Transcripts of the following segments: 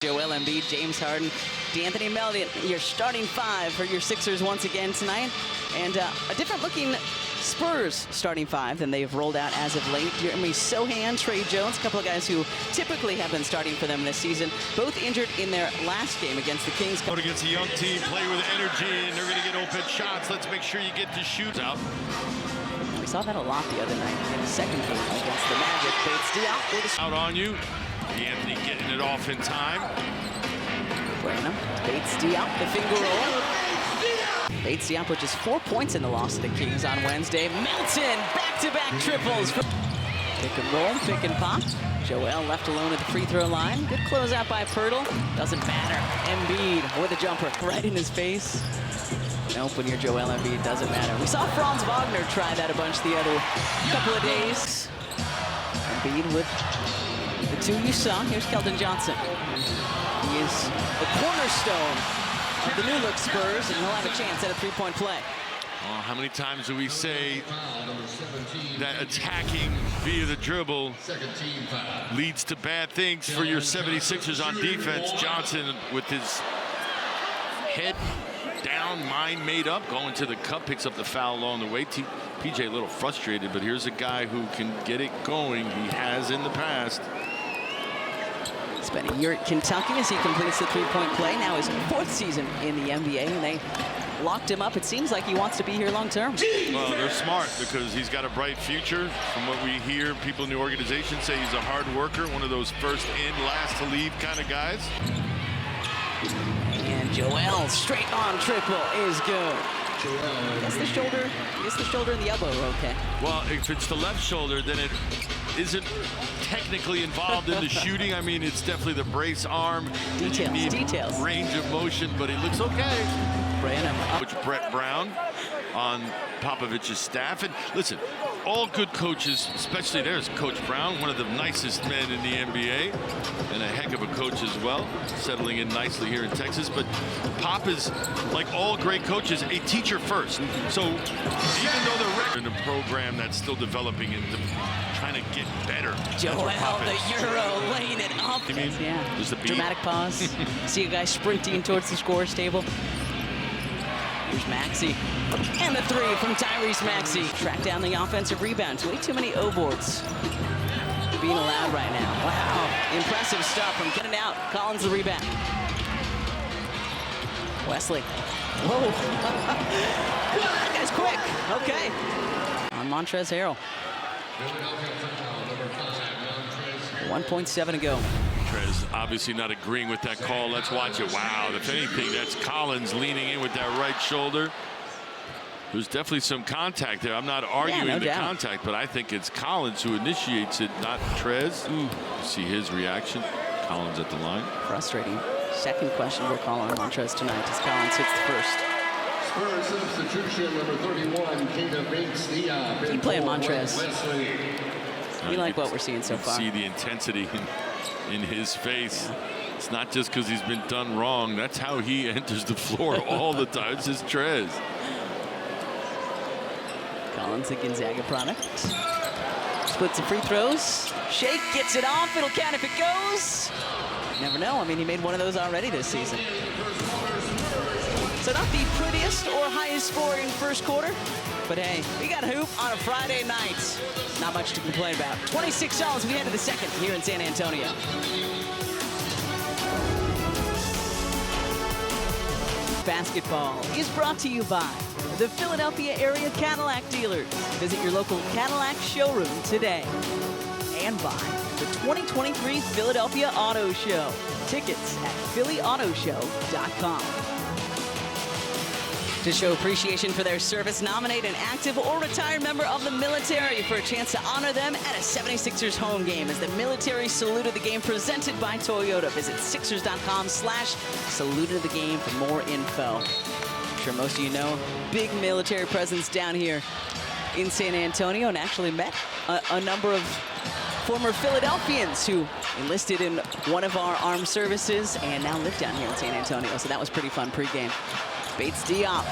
Joel Embiid, James Harden, D'Anthony Melton, your starting five for your Sixers once again tonight. And a different looking Spurs starting five than they've rolled out as of late. Jeremy Sohan, Trey Jones, a couple of guys who typically have been starting for them this season, both injured in their last game against the Kings. Go against a young team, play with energy, and they're going to get open shots. Let's make sure you get the shoots out. We saw that a lot the other night in the second game against the Magic. Bates Diop with a out on you. D'Anthony getting it off in time. Branham, Bates Diop, the finger roll. Bates Diop with just 4 points in the loss to the Kings on Wednesday. Melton, back-to-back triples. Pick and roll, pick and pop. Joel left alone at the free throw line. Good closeout by Pirtle. Doesn't matter. Embiid with a jumper right in his face. Nope, when you're Joel Embiid, doesn't matter. We saw Franz Wagner try that a bunch the other couple of days. Embiid with the two you saw. Here's Keldon Johnson. He is the cornerstone of the new look Spurs, and he'll have a chance at a three-point play. Oh, how many times do we say that attacking via the dribble leads to bad things for your 76ers on defense? Johnson with his head down, mind made up, going to the cup, picks up the foul along the way. PJ a little frustrated, but here's a guy who can get it going. He has in the past. Spent a year at Kentucky as he completes the three-point play. Now his fourth season in the NBA, and they locked him up. It seems like he wants to be here long term. Well, they're smart because he's got a bright future. From what we hear, people in the organization say he's a hard worker, one of those first in, last to leave kind of guys. And Joel, straight on triple is good. Gets the shoulder and the elbow, okay. Well, if it's the left shoulder, then it isn't technically involved in the shooting. I mean, it's definitely the brace arm. Details. Range of motion, but he looks okay. Branham up. Coach Brett Brown on Popovich's staff. And listen, all good coaches, especially there's Coach Brown, one of the nicest men in the NBA, and a heck of a coach as well, settling in nicely here in Texas. But Pop is, like all great coaches, a teacher first. So even though they're in a program that's still developing and trying to get better. Joel, the Euro, laying it up. You mean? Yeah. There's the beat. Dramatic pause. See a guy sprinting towards the scorer's table. Here's Maxey. And the three from Tyrese Maxey. Track down the offensive rebounds. Way too many O-boards being allowed right now. Wow. Impressive stuff from getting out. Collins the rebound. Wesley. Whoa. That guy's quick. Okay. On Montrezl Harrell. 1.7 to go. Montrez obviously not agreeing with that call. Let's watch it. Wow, if anything, that's Collins leaning in with that right shoulder. There's definitely some contact there. I'm not arguing the contact, but I think it's Collins who initiates it, not Trez. You see his reaction. Collins at the line. Frustrating. Second question we're calling Montrez tonight as Collins hits the first. Spurs substitution number 31, Bates Diop. Keep playing Montrez. We like what we're seeing so far. See the intensity in his face. Yeah. It's not just because he's been done wrong. That's how he enters the floor all the time. It's just Trez. Collins, the Gonzaga product. Splits the free throws. Shake, gets it off. It'll count if it goes. Never know. I mean, he made one of those already this season. So not the prettiest or highest scoring first quarter, but hey, we got a hoop on a Friday night. Not much to complain about. 26 as we head to the second here in San Antonio. Basketball is brought to you by the Philadelphia area Cadillac dealers. Visit your local Cadillac showroom today. And by the 2023 Philadelphia Auto Show. Tickets at phillyautoshow.com. To show appreciation for their service, nominate an active or retired member of the military for a chance to honor them at a 76ers home game as the military salute of the game presented by Toyota. Visit Sixers.com/salute of the game for more info. I'm sure most of you know, big military presence down here in San Antonio, and actually met a number of former Philadelphians who enlisted in one of our armed services and now live down here in San Antonio. So that was pretty fun pregame. Bates Diop.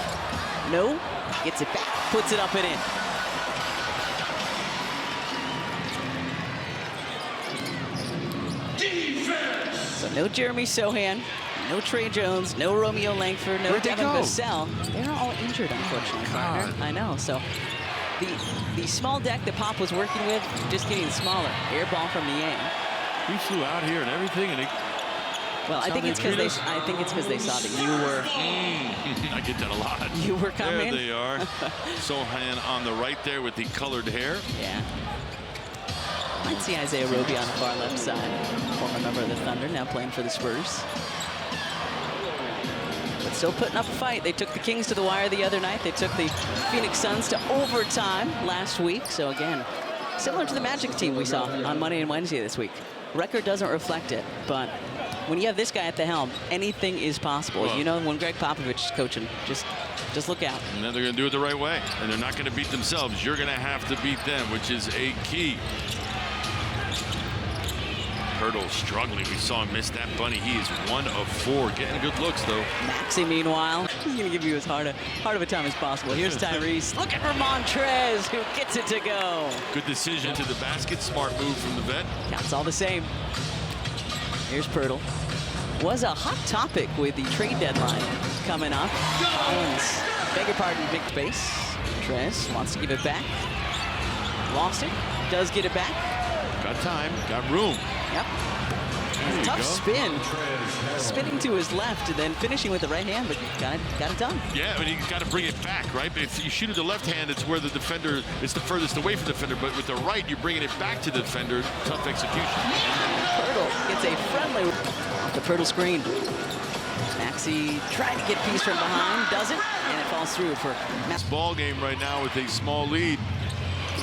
No. Gets it back. Puts it up and in. No Jeremy Sohan, no Trey Jones, no Romeo Langford, no Devin Vassell. They're all injured, unfortunately, partner. I know. So the small deck that Pop was working with just getting smaller. Air ball from Niang. He flew out here and everything, and well, I think it's because they saw that you were. I get that a lot. You were coming. There they are. Sohan on the right there with the colored hair. Yeah. Might see Isaiah Roby on the far left side. Former member of the Thunder, now playing for the Spurs. But still putting up a fight. They took the Kings to the wire the other night. They took the Phoenix Suns to overtime last week. So again, similar to the Magic team we saw on Monday and Wednesday this week. Record doesn't reflect it, but when you have this guy at the helm, anything is possible. Well, you know, when Greg Popovich is coaching, just look out. And then they're going to do it the right way, and they're not going to beat themselves. You're going to have to beat them, which is a key. Hurdle struggling. We saw him miss that bunny. He is 1 of 4, getting good looks though. Maxey, meanwhile, he's going to give you as hard of a time as possible. Here's Tyrese. Look at Ramontrez, who gets it to go. Good decision to the basket. Smart move from the vet. Counts all the same. Here's Pirtle. Was a hot topic with the trade deadline coming up. Collins, beg your pardon, big space. Trez wants to give it back. Lost it. Does get it back. Got time. Got room. Yep. Tough spin. Spinning to his left and then finishing with the right hand, but got it done. Yeah, but he's got to bring it back, right? If you shoot with the left hand, it's where the defender, it's the furthest away from the defender, but with the right, you're bringing it back to the defender. Tough execution. Pirtle gets a friendly off the Pirtle screen. Maxey trying to get peace from behind, doesn't, and it falls through for This ball game right now with a small lead.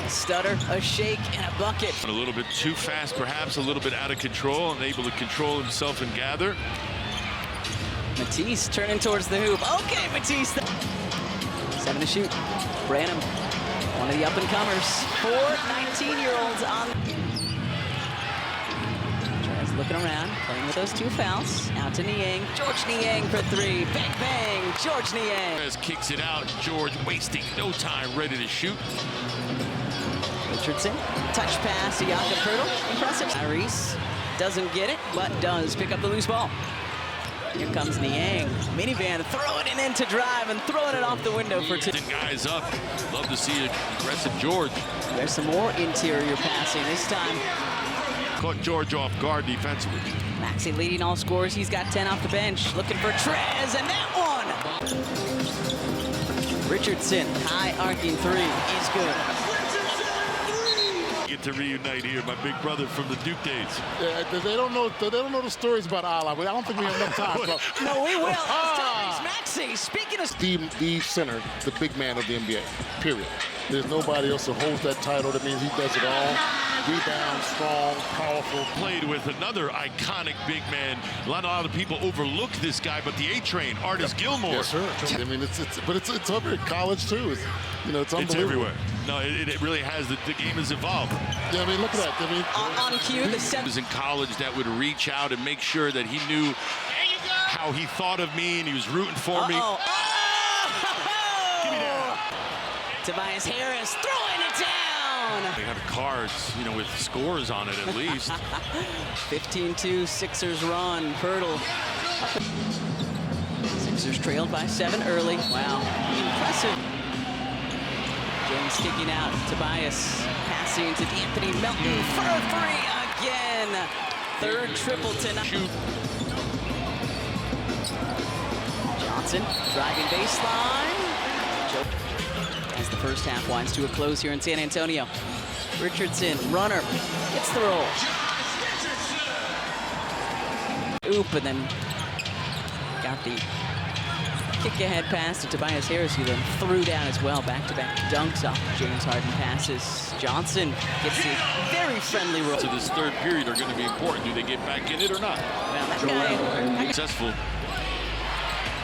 A stutter, a shake, and a bucket. A little bit too fast, perhaps a little bit out of control, and able to control himself and gather. Matisse turning towards the hoop. Okay, Matisse. 7 to shoot. Branham, one of the up-and-comers. 4 19-year-olds on. Tries looking around, playing with those 2 fouls. Out to Niang. George Niang for 3. Bang, bang. George Niang. Kicks it out. George wasting no time, ready to shoot. Richardson, touch pass to Jakob Pirtle. Impressive. Tyrese doesn't get it, but does pick up the loose ball. Here comes Niang. Minivan throwing it in to drive and throwing it off the window for 2. Guys up. Love to see aggressive George. There's some more interior passing this time. Caught George off guard defensively. Maxey leading all scorers. He's got 10 off the bench. Looking for Trez, and that one! Richardson, high arcing 3 is good. Get to reunite here, my big brother from the Duke days. Yeah, they don't know the stories about Allah, but I don't think we have enough time. So. No, we will. It's Maxey. Speaking of the center, the big man of the NBA. Period. There's nobody else who holds that title. That means he does it all. Rebound, strong, powerful. Played with another iconic big man. A lot of people overlook this guy, but the A-Train, Artis Gilmore. Yes, sir. I mean, it's over at college too. It's unbelievable. It's everywhere. No, it really has. The game has evolved. Yeah, I mean, look at that. I mean, on cue, the set was in college that would reach out and make sure that he knew how he thought of me and he was rooting for me. Oh! Give me that. Tobias Harris throwing it down. They have cards, with scores on it at least. 15-2 Sixers run. Pirtle. Sixers trailed by 7 early. Wow, impressive. James kicking out. Tobias passing to Anthony Melton for a 3 again. 3rd triple tonight. Shoot. Johnson driving baseline. As the first half winds to a close here in San Antonio. Richardson, runner, gets the roll. Oop, and then got the kick-ahead pass to Tobias Harris, who then threw down as well. Back-to-back dunks off James Harden passes. Johnson gets the very friendly roll. So this 3rd period are going to be important. Do they get back in it or not? Well, that guy Successful.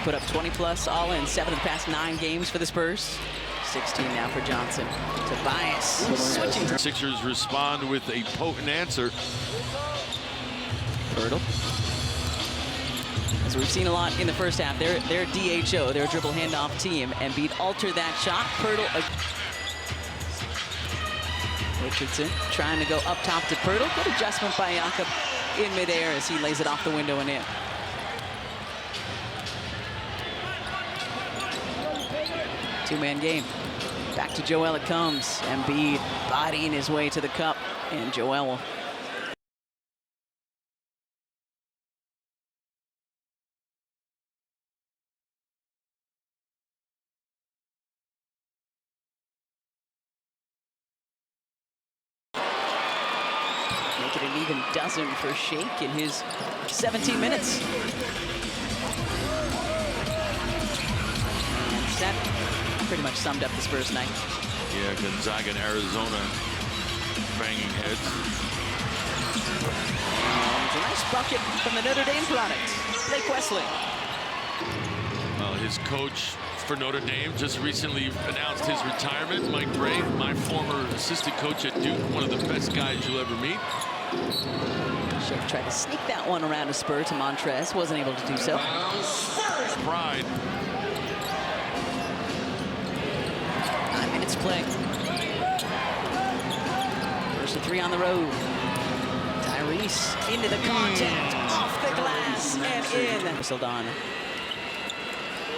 put up 20-plus all in 7 of the past 9 games for the Spurs. 16 now for Johnson. Tobias switching. Sixers respond with a potent answer. Pirtle. As we've seen a lot in the first half, they're DHO, they're a dribble handoff team. Embiid altered that shot. Pirtle. Richardson trying to go up top to Pirtle. Good adjustment by Jakob. in midair as he lays it off the window and in. Two-man game. Back to Joel it comes. Embiid bodying his way to the cup, and Joel will make it an even dozen for Shake in his 17 minutes. And that pretty much summed up the Spurs night. Yeah, Gonzaga and Arizona banging heads. And it's a nice bucket from the Notre Dame product, Blake Wesley. Well, his coach for Notre Dame just recently announced his retirement. Mike Bray, my former assistant coach at Duke, one of the best guys you'll ever meet. Shake tried to sneak that one around a spur to Montrez, wasn't able to do so. Pride. 9 minutes to play. First and 3 on the road. Tyrese into the contact, off the glass and in. Whistled on.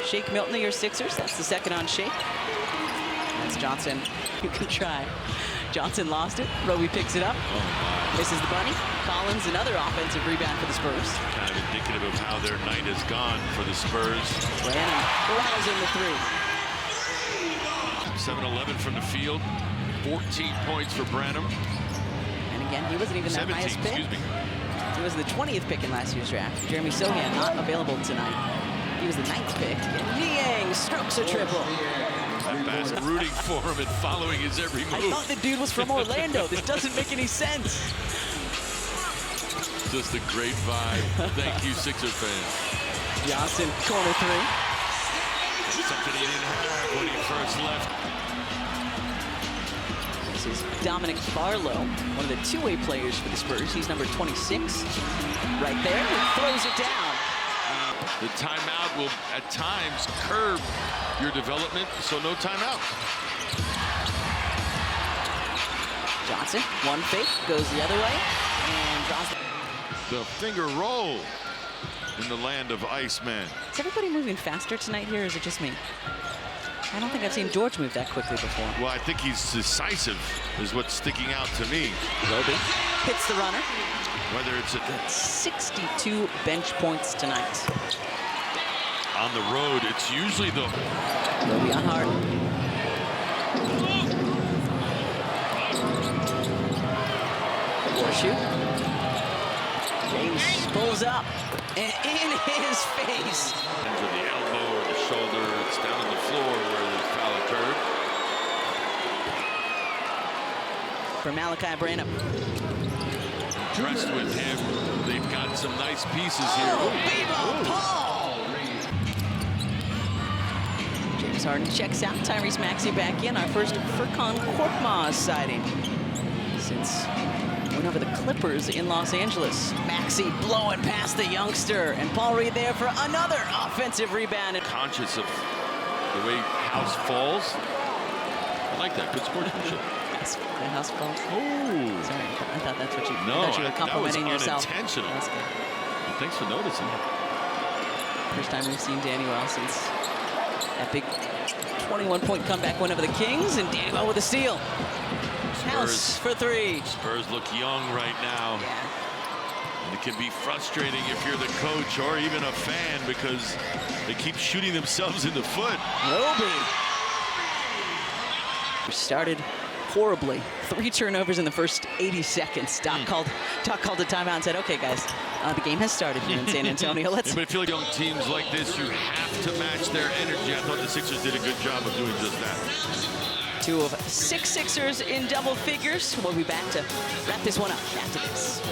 Shake Milton, your Sixers. That's the second on Shake. That's Johnson. You can try. Johnson lost it. Roby picks it up. Misses the bunny. Collins, another offensive rebound for the Spurs. Kind of indicative of how their night has gone for the Spurs. Branham rattles in the 7-11 3. from the field. 14 points for Branham. And again, he wasn't even the 17, highest pick. excuse me. He was the 20th pick in last year's draft. Jeremy Sohan not available tonight. He was the 9th pick. And Niang strokes a triple. That basket rooting for him and following his every move. I thought the dude was from Orlando. This doesn't make any sense. Just a great vibe. Thank you, Sixer fans. Johnson, corner 3. Something he didn't have when he first left. This is Dominic Barlow, one of the two-way players for the Spurs. He's number 26. Right there, he throws it down. The timeout will, at times, curb your development, so no timeout. Johnson, one fake, goes the other way, and draws The finger roll in the land of Iceman. Is everybody moving faster tonight here, or is it just me? I don't think I've seen George move that quickly before. Well, I think he's decisive, is what's sticking out to me. Roby hits the runner. Whether it's 62 bench points tonight. on the road, it's usually the... Roby on Harden. Horseshoe. James pulls up, and in his face. Into the elbow or the shoulder, it's down on the floor where the foul occurred. For Malachi Branham. Impressed with him. They've got some nice pieces here. Bebo Paul! James Harden checks out. Tyrese Maxey back in. Our first Furkan Korkmaz sighting since went over the Clippers in Los Angeles. Maxey blowing past the youngster, and Paul Reed there for another offensive rebound. Conscious of the way House falls. I like that. Good sportsmanship. The house falls. Oh. Sorry, I thought that's what you. No, I thought you were complimenting that was yourself. unintentional. That's good. Well, thanks for noticing. First time we've seen Danny Well since that big 21-point comeback win over the Kings, and Danny Well with a steal. House for 3. Spurs look young right now. Yeah. And it can be frustrating if you're the coach or even a fan because they keep shooting themselves in the foot. Roby started horribly. 3 turnovers in the first 80 seconds. Doc called a timeout and said, "Okay, guys, the game has started here in San Antonio. Let's." But I feel like young teams like this, you have to match their energy. I thought the Sixers did a good job of doing just that. 2 of 6 Sixers in double figures. We'll be back to wrap this one up after this.